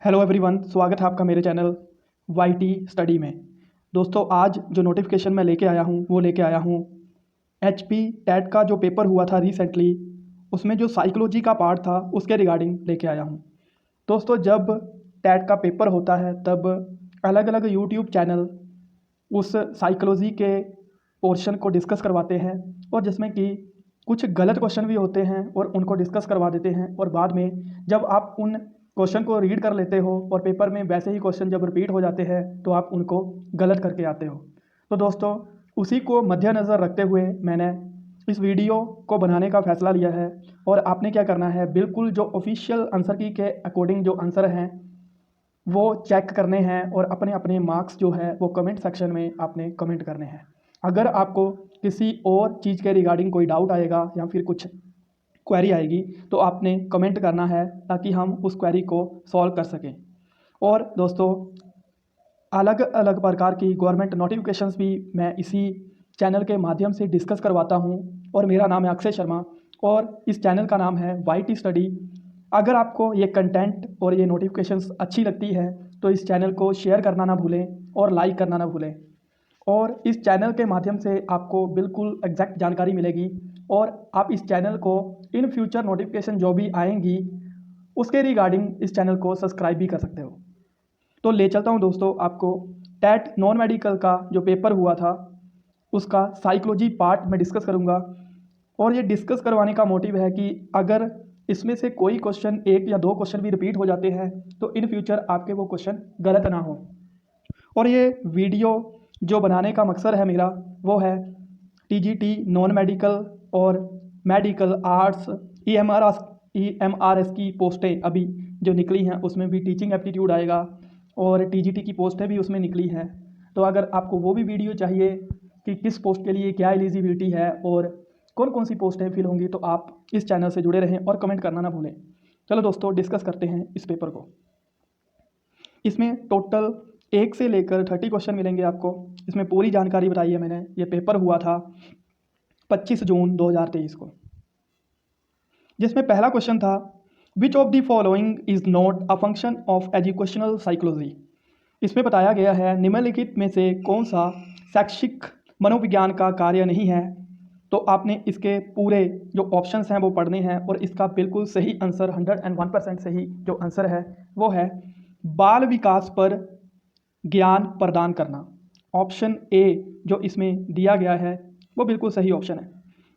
Hello everyone, स्वागत है आपका मेरे चैनल वाई टी स्टडी में। दोस्तों, आज जो नोटिफिकेशन मैं लेके आया हूँ वो लेके आया हूँ एच पी टेट का जो पेपर हुआ था रिसेंटली, उसमें जो साइकोलॉजी का पार्ट था उसके रिगार्डिंग लेके आया हूँ। दोस्तों, जब टेट का पेपर होता है तब अलग अलग यूट्यूब चैनल उस साइकोलॉजी के पोर्शन को डिस्कस करवाते हैं, और जिसमें कि कुछ गलत क्वेश्चन भी होते हैं और उनको डिस्कस करवा देते हैं। और बाद में जब आप उन क्वेश्चन को रीड कर लेते हो और पेपर में वैसे ही क्वेश्चन जब रिपीट हो जाते हैं तो आप उनको गलत करके आते हो। तो दोस्तों, उसी को मद्देनज़र रखते हुए मैंने इस वीडियो को बनाने का फ़ैसला लिया है। और आपने क्या करना है, बिल्कुल जो ऑफिशियल आंसर की के अकॉर्डिंग जो आंसर हैं वो चेक करने हैं, और अपने अपने मार्क्स जो है वो कमेंट सेक्शन में आपने कमेंट करने हैं। अगर आपको किसी और चीज़ के रिगार्डिंग कोई डाउट आएगा या फिर कुछ क्वेरी आएगी तो आपने कमेंट करना है ताकि हम उस क्वेरी को सॉल्व कर सकें। और दोस्तों, अलग अलग प्रकार की गवर्नमेंट नोटिफिकेशंस भी मैं इसी चैनल के माध्यम से डिस्कस करवाता हूं। और मेरा नाम है अक्षय शर्मा और इस चैनल का नाम है वाई टी स्टडी। अगर आपको ये कंटेंट और ये नोटिफिकेशंस अच्छी लगती है तो इस चैनल को शेयर करना ना भूलें और लाइक करना ना भूलें। और इस चैनल के माध्यम से आपको बिल्कुल एग्जैक्ट जानकारी मिलेगी, और आप इस चैनल को इन फ्यूचर नोटिफिकेशन जो भी आएंगी उसके रिगार्डिंग इस चैनल को सब्सक्राइब भी कर सकते हो। तो ले चलता हूँ दोस्तों आपको टेट नॉन मेडिकल का जो पेपर हुआ था उसका साइकोलॉजी पार्ट में डिस्कस करूँगा। और ये डिस्कस करवाने का मोटिव है कि अगर इसमें से कोई क्वेश्चन, एक या दो क्वेश्चन भी रिपीट हो जाते हैं तो इन फ्यूचर आपके वो क्वेश्चन गलत ना हो। और ये वीडियो जो बनाने का मकसद है मेरा वो है टीजीटी नॉन मेडिकल और मेडिकल आर्ट्स ईएमआरएस की पोस्टें अभी जो निकली हैं उसमें भी टीचिंग एप्टीट्यूड आएगा, और टीजीटी की पोस्टें भी उसमें निकली हैं। तो अगर आपको वो भी वीडियो चाहिए कि किस पोस्ट के लिए क्या एलिजिबिलिटी है और कौन कौन सी पोस्टें फिल होंगी, तो आप इस चैनल से जुड़े रहें और कमेंट करना ना भूलें। चलो दोस्तों, डिस्कस करते हैं इस पेपर को। इसमें टोटल 1 से लेकर 30 क्वेश्चन मिलेंगे आपको। इसमें पूरी जानकारी बताई है मैंने। ये पेपर हुआ था 25 जून 2023 को, जिसमें पहला क्वेश्चन था विच of the following is not a function of educational psychology. इसमें बताया गया है निम्नलिखित में से कौन सा शैक्षिक मनोविज्ञान का कार्य नहीं है। तो आपने इसके पूरे जो ऑप्शंस हैं वो पढ़ने हैं, और इसका बिल्कुल सही आंसर 101% सही जो आंसर है वो है बाल विकास पर ज्ञान प्रदान करना। ऑप्शन ए जो इसमें दिया गया है वो बिल्कुल सही ऑप्शन है।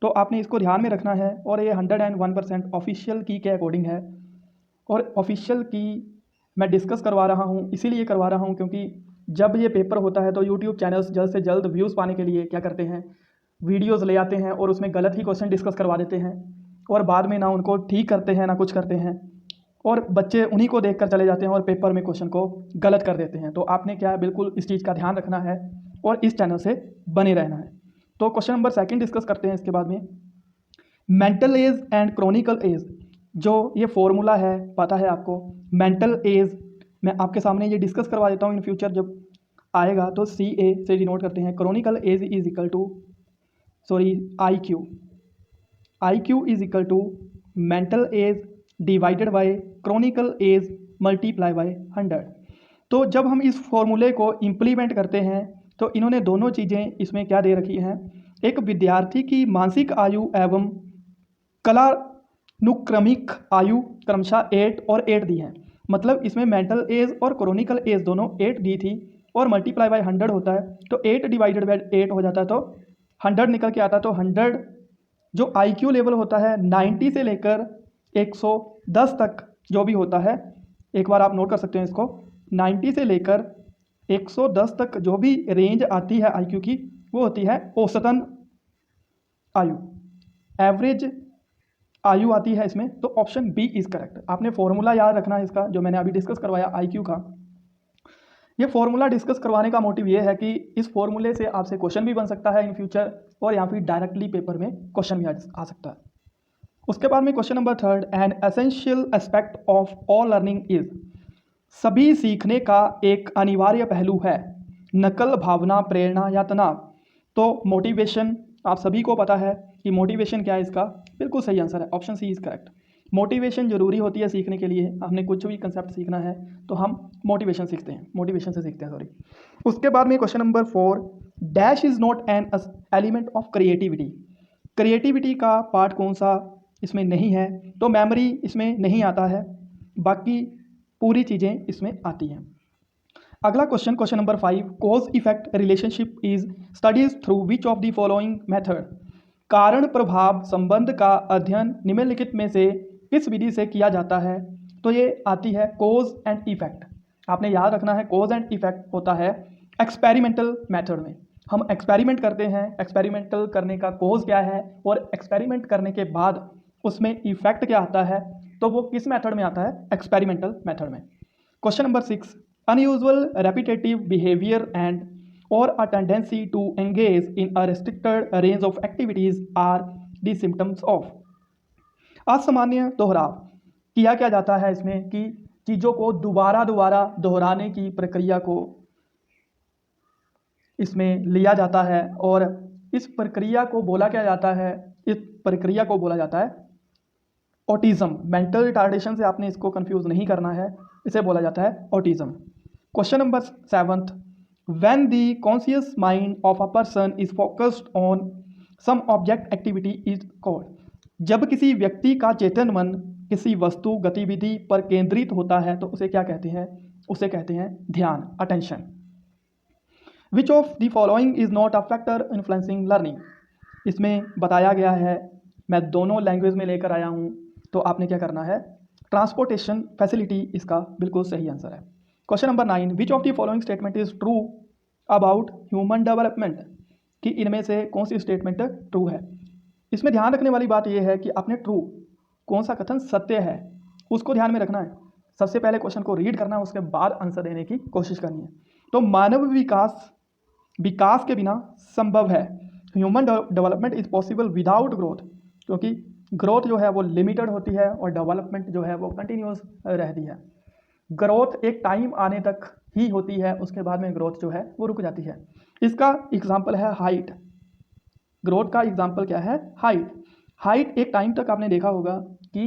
तो आपने इसको ध्यान में रखना है, और ये 101% ऑफिशियल की के अकॉर्डिंग है। और ऑफिशियल की मैं डिस्कस करवा रहा हूँ, इसीलिए करवा रहा हूँ क्योंकि जब ये पेपर होता है तो यूट्यूब चैनल्स जल्द से जल्द व्यूज़ पाने के लिए क्या करते हैं, वीडियोस ले आते हैं और उसमें गलत ही क्वेश्चन डिस्कस करवा देते हैं, और बाद में ना उनको ठीक करते हैं ना कुछ करते हैं, और बच्चे उन्हीं को देखकर चले जाते हैं और पेपर में क्वेश्चन को गलत कर देते हैं। तो आपने क्या है, बिल्कुल इस चीज़ का ध्यान रखना है और इस चैनल से बने रहना है। तो क्वेश्चन नंबर 2 डिस्कस करते हैं इसके बाद में। Mental age and chronicle age, जो ये फॉर्मूला है पता है आपको। मेंटल एज मैं आपके सामने ये डिस्कस करवा देता हूँ, इन फ्यूचर जब आएगा तो सी ए से डिनोट करते हैं। Chronical age is equal to I Q is equal to mental age divided by chronical age multiply by 100। तो जब हम इस फॉर्मूले को इम्प्लीमेंट करते हैं तो इन्होंने दोनों चीज़ें इसमें क्या दे रखी हैं, एक विद्यार्थी की मानसिक आयु एवं कलानुक्रमिक आयु क्रमशः 8 और 8 दी है। मतलब इसमें मेंटल एज और क्रोनिकल एज दोनों 8 दी थी, और मल्टीप्लाई बाय 100 होता है तो 8 डिवाइडेड बाय 8 हो जाता है, तो 100 निकल के आता। तो 100 जो IQ लेवल होता है 90 से लेकर 110 तक जो भी होता है, एक बार आप नोट कर सकते हैं इसको, 90 से लेकर 110 तक जो भी रेंज आती है IQ की वो होती है औसतन आयु, एवरेज आयु आती है इसमें। तो ऑप्शन बी इज करेक्ट। आपने फॉर्मूला याद रखना है इसका, जो मैंने अभी डिस्कस करवाया IQ का। ये फॉर्मूला डिस्कस करवाने का मोटिव ये है कि इस फॉर्मूले से आपसे क्वेश्चन भी बन सकता है इन फ्यूचर, और या फिर डायरेक्टली पेपर में क्वेश्चन भी आ सकता है। उसके बाद में question number 3, an essential aspect of all learning is, सभी सीखने का एक अनिवार्य पहलू है नकल, भावना, प्रेरणा या तनाव। तो मोटिवेशन, आप सभी को पता है कि मोटिवेशन क्या है, इसका बिल्कुल सही आंसर है option C is correct. Motivation ज़रूरी होती है सीखने के लिए। हमने कुछ भी कंसेप्ट सीखना है तो हम मोटिवेशन सीखते हैं, मोटिवेशन से सीखते हैं, सॉरी। उसके बाद में question number 4, dash is not an element of creativity. Creativity का पार्ट कौन सा इसमें नहीं है? तो मेमोरी इसमें नहीं आता है, बाकी पूरी चीज़ें इसमें आती हैं। अगला question, question number 5, cause effect relationship is studies through which of the following method. कारण प्रभाव संबंध का अध्ययन निम्नलिखित में से किस विधि से किया जाता है? तो ये आती है कॉज एंड इफेक्ट। आपने याद रखना है कॉज एंड इफेक्ट होता है एक्सपेरिमेंटल मेथड में। हम एक्सपेरिमेंट करते हैं, एक्सपेरिमेंटल करने का कॉज क्या है और एक्सपेरिमेंट करने के बाद उसमें इफेक्ट क्या आता है, तो वो किस मेथड में आता है? एक्सपेरिमेंटल मेथड में। Question number 6, unusual repetitive behaviour and or a tendency to engage in a restricted range of activities are the symptoms of। असामान्य दोहराव किया क्या जाता है इसमें कि चीज़ों को दोबारा दोहराने की प्रक्रिया को इसमें लिया जाता है और इस प्रक्रिया को बोला क्या जाता है? इस प्रक्रिया को बोला जाता है ऑटिज्म। मेंटल रिटार्डेशन से आपने इसको कंफ्यूज नहीं करना है, इसे बोला जाता है autism. Question number 7, when the conscious mind of a person is focused on some object activity is called। जब किसी व्यक्ति का चेतन मन किसी वस्तु गतिविधि पर केंद्रित होता है तो उसे क्या कहते हैं? उसे कहते हैं ध्यान, attention. Which of the following is not a factor influencing learning. इसमें बताया गया है, मैं दोनों लैंग्वेज में लेकर आया हूँ, तो आपने क्या करना है? ट्रांसपोर्टेशन फैसिलिटी इसका बिल्कुल सही आंसर है। Question number 9, which of the following statement is true about human development. कि इनमें से कौन सी स्टेटमेंट ट्रू है? इसमें ध्यान रखने वाली बात यह है कि आपने ट्रू, कौन सा कथन सत्य है, उसको ध्यान में रखना है। सबसे पहले क्वेश्चन को रीड करना है, उसके बाद आंसर देने की कोशिश करनी है। तो मानव विकास के बिना संभव है। Human development is possible without growth, क्योंकि ग्रोथ जो है वो लिमिटेड होती है और डेवलपमेंट जो है वो कंटिन्यूस रहती है। ग्रोथ एक टाइम आने तक ही होती है, उसके बाद में ग्रोथ जो है वो रुक जाती है। इसका एग्जाम्पल है हाइट। ग्रोथ का एग्जाम्पल क्या है? हाइट एक टाइम तक आपने देखा होगा कि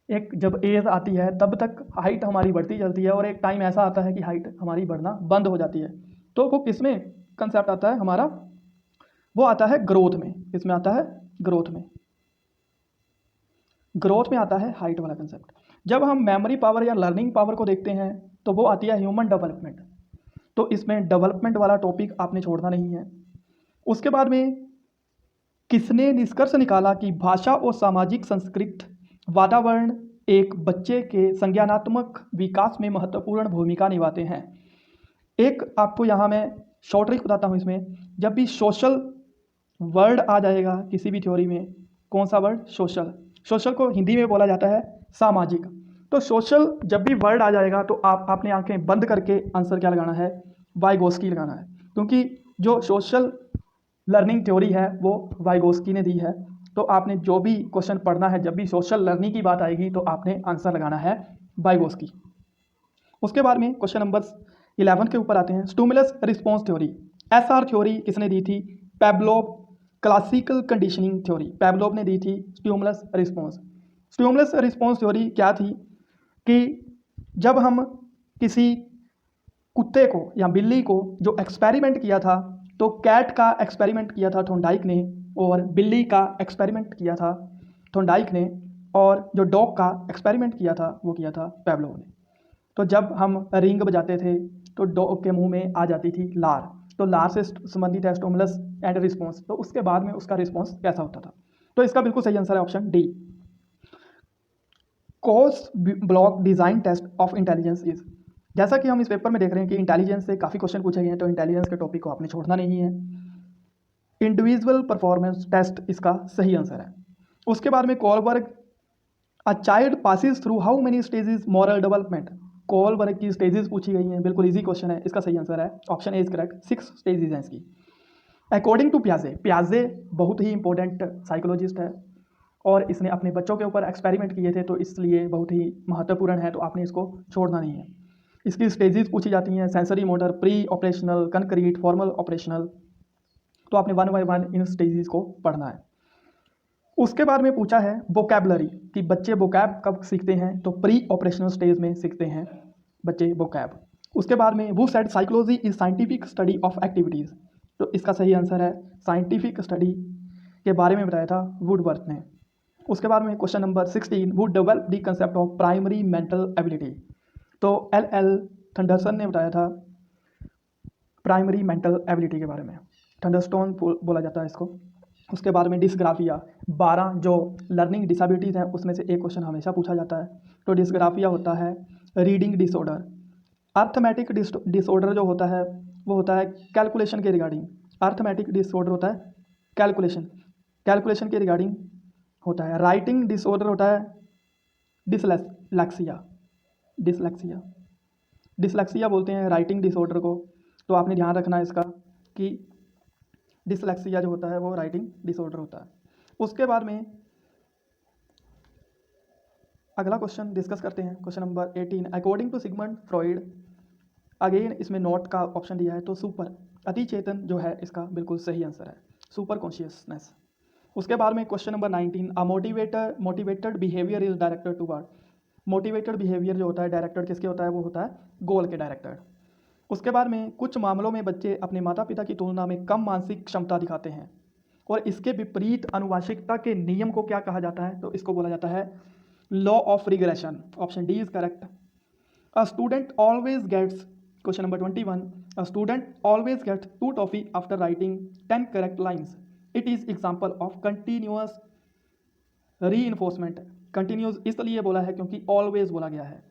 एक जब एज आती है तब तक हाइट हमारी बढ़ती चलती है और एक टाइम ऐसा आता है कि हाइट हमारी बढ़ना बंद हो जाती है। तो वो किसमें कंसेप्ट आता है हमारा? वो आता है ग्रोथ में। किसमें आता है? ग्रोथ में। ग्रोथ में आता है हाइट वाला कंसेप्ट। जब हम मेमोरी पावर या लर्निंग पावर को देखते हैं तो वो आती है ह्यूमन डेवलपमेंट। तो इसमें डेवलपमेंट वाला टॉपिक आपने छोड़ना नहीं है। उसके बाद में किसने निष्कर्ष निकाला कि भाषा और सामाजिक संस्कृत वातावरण एक बच्चे के संज्ञानात्मक विकास में महत्वपूर्ण भूमिका निभाते हैं। एक आपको यहाँ मैं शॉर्ट ट्रिक बताता हूँ। इसमें जब भी सोशल वर्ड आ जाएगा किसी भी थ्योरी में, कौन सा वर्ड? सोशल को हिंदी में बोला जाता है सामाजिक। तो सोशल जब भी वर्ड आ जाएगा तो आपने आंखें बंद करके आंसर क्या लगाना है? वाइगोस्की लगाना है, क्योंकि जो सोशल लर्निंग थ्योरी है वो वाइगोस्की ने दी है। तो आपने जो भी क्वेश्चन पढ़ना है, जब भी सोशल लर्निंग की बात आएगी तो आपने आंसर लगाना है वाइगोस्की। उसके बाद में क्वेश्चन नंबर 11 के ऊपर आते हैं, stimulus response theory. SR theory किसने दी थी? पेवलोव। क्लासिकल कंडीशनिंग थ्योरी पेवलोव ने दी थी। स्टिमुलस रिस्पॉन्स थ्योरी क्या थी कि जब हम किसी कुत्ते को या बिल्ली को जो एक्सपेरिमेंट किया था, तो कैट का एक्सपेरिमेंट किया था थॉर्नडाइक ने और बिल्ली का एक्सपेरिमेंट किया था थॉर्नडाइक ने, और जो डॉग का एक्सपेरिमेंट किया था वो किया था पेवलोव ने। तो जब हम रिंग बजाते थे तो डॉग के मुंह में आ जाती थी लार, तो लार से संबंधित है स्टिमुलस एंड रिस्पॉन्स। तो उसके बाद में उसका रिस्पॉन्स कैसा होता था? तो इसका बिल्कुल सही आंसर है option D. Kohs block design test of intelligence is. जैसा कि हम इस पेपर में देख रहे हैं कि इंटेलिजेंस से काफ़ी क्वेश्चन पूछे गए हैं, तो इंटेलिजेंस के टॉपिक को आपने छोड़ना नहीं है। इंडिविजुअल परफॉर्मेंस टेस्ट इसका सही आंसर है। उसके बाद में Kohlberg, a child passes through how many stages moral development. Kohlberg की स्टेजेस पूछी गई हैं, बिल्कुल इजी क्वेश्चन है, इसका सही आंसर है option A is correct, 6 stages हैं इसकी। अकॉर्डिंग टू पियाजे बहुत ही इंपॉर्टेंट साइकोलॉजिस्ट है और इसने अपने बच्चों के ऊपर एक्सपेरिमेंट किए थे, तो इसलिए बहुत ही महत्वपूर्ण है, तो आपने इसको छोड़ना नहीं है। इसकी स्टेजेस पूछी जाती हैं, sensory motor, pre operational, concrete, formal operational. तो आपने 1 बाय 1 इन स्टेजेस को पढ़ना है। उसके बाद में पूछा है वोकैबलरी कि बच्चे वोकैब कब सीखते हैं, तो प्री ऑपरेशनल स्टेज में सीखते हैं बच्चे वोकैब। उसके बाद में वो said psychology is scientific study of activities, तो इसका सही आंसर है साइंटिफिक स्टडी के बारे में बताया था वुडवर्थ ने। उसके बाद में question number 16 would develop the concept of primary mental ability, तो एल थंडरसन ने बताया था प्राइमरी मेंटल एबिलिटी के बारे में, थंडरस्टोन बोला जाता है इसको। उसके बाद में डिस्ग्राफिया, 12 जो लर्निंग डिसेबिलिटीज़ हैं उसमें से एक क्वेश्चन हमेशा पूछा जाता है, तो डिस्ग्राफिया होता है रीडिंग डिसऑर्डर। अर्थमेटिक डिसऑर्डर जो होता है वो होता है कैलकुलेशन के रिगार्डिंग, अर्थमेटिक डिसऑर्डर होता है कैलकुलेशन के रिगार्डिंग होता है। राइटिंग डिसऑर्डर होता है डिसलेक्सिया बोलते हैं राइटिंग डिसऑर्डर को, तो आपने ध्यान रखना है इसका कि डिसलेक्सिया जो होता है वो राइटिंग डिसऑर्डर होता है। उसके बाद में अगला क्वेश्चन डिस्कस करते हैं, question number 18 according to Sigmund Freud, again इसमें नोट का ऑप्शन दिया है, तो सुपर अति चेतन जो है इसका बिल्कुल सही आंसर है, सुपर कॉन्शियसनेस। उसके बाद में question number 19 a motivated behaviour is directed toward, motivated behaviour जो होता है डायरेक्टेड किसके होता है, वो होता है गोल के डायरेक्टेड। उसके बाद में कुछ मामलों में बच्चे अपने माता पिता की तुलना में कम मानसिक क्षमता दिखाते हैं, और इसके विपरीत अनुवांशिकता के नियम को क्या कहा जाता है, तो इसको बोला जाता है law of regression, option D is correct. A student always gets, question number 21 a student always gets 2 toffee after writing 10 correct lines, it is example of continuous reinforcement. Continuous इसलिए बोला है क्योंकि ऑलवेज बोला गया है,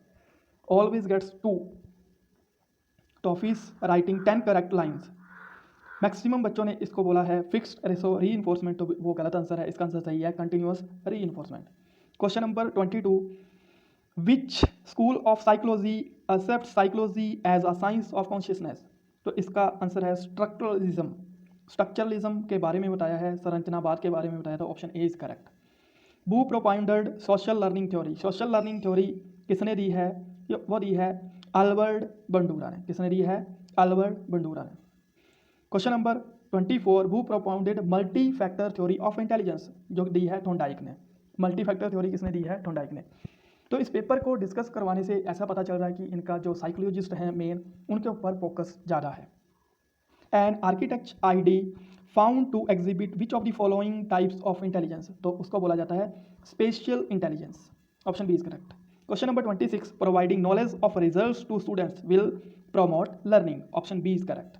always gets 2 toffees writing 10 correct lines. Maximum बच्चों ने इसको बोला है फिक्स्ड रेसो रीइंफोर्समेंट, तो वो गलत आंसर है, इसका आंसर सही है continuous reinforcement. Question number 22 which school of psychology accept psychology as a science of consciousness, तो इसका आंसर है स्ट्रक्चरलिज्म के बारे में बताया है, संरचनावाद के बारे में बताया था, ऑप्शन ए इज करेक्ट। बू propounded social learning theory, social learning theory किसने दी है, वो दी है अल्बर्ट बंडूरा ने, किसने दी है अल्बर्ट बंडूरा ने। Question number 24 who propounded multi factor theory of intelligence, जो दी है थॉर्नडाइक ने, मल्टी फैक्टर थ्योरी किसने दी है, थॉर्नडाइक ने। तो इस पेपर को डिस्कस करवाने से ऐसा पता चल रहा है कि इनका जो साइकोलॉजिस्ट हैं मेन, उनके ऊपर फोकस ज़्यादा है। An architect ID found to exhibit which of the following types of intelligence, तो उसको बोला जाता है spatial intelligence, option B is correct. Question number 26 providing knowledge of results to students will promote learning, option B is correct.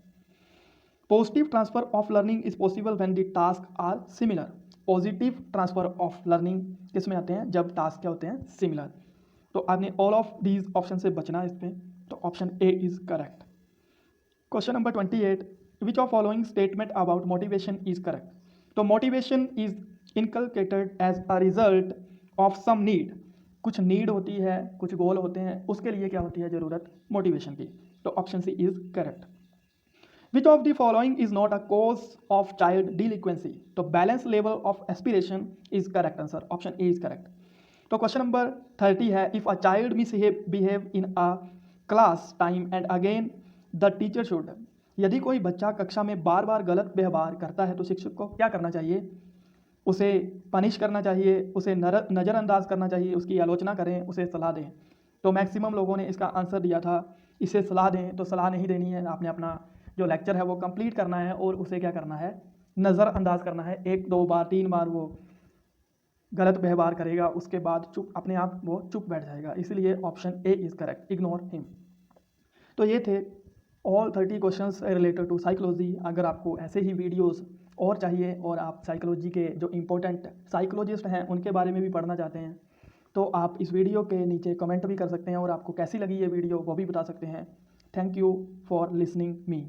Positive transfer of learning is possible when the task are similar, positive transfer of learning किस में आते हैं, जब task क्या होते हैं similar, तो आपने ऑल ऑफ दीज ऑप्शन से बचना है इस पर, तो option A is correct. Question number 28 which of following statement about motivation is correct, तो motivation is inculcated as a result of some need, कुछ नीड होती है, कुछ गोल होते हैं, उसके लिए क्या होती है जरूरत मोटिवेशन की, तो option C is correct. Which of the following is not a cause of child delinquency, तो balance level of aspiration is correct answer, option A is correct. तो क्वेश्चन नंबर 30 है if a child behave in a class time and again the teacher should, यदि कोई बच्चा कक्षा में बार बार गलत व्यवहार करता है तो शिक्षक को क्या करना चाहिए, उसे पनिश करना चाहिए, उसे नज़रअंदाज करना चाहिए, उसकी आलोचना करें, उसे सलाह दें। तो मैक्सिमम लोगों ने इसका आंसर दिया था इसे सलाह दें, तो सलाह नहीं देनी है, आपने अपना जो लेक्चर है वो कंप्लीट करना है और उसे क्या करना है नज़रअंदाज करना है, 1 2 बार 3 बार वो गलत व्यवहार करेगा उसके बाद चुप अपने आप वो चुप बैठ जाएगा, इसलिए option A is correct, ignore him. तो ये थे all 30 questions related to psychology. अगर आपको ऐसे ही वीडियोस और चाहिए और आप साइकोलॉजी के जो इम्पोर्टेंट साइकोलॉजिस्ट हैं उनके बारे में भी पढ़ना चाहते हैं, तो आप इस वीडियो के नीचे कमेंट भी कर सकते हैं और आपको कैसी लगी ये वीडियो वो भी बता सकते हैं। Thank you for listening me.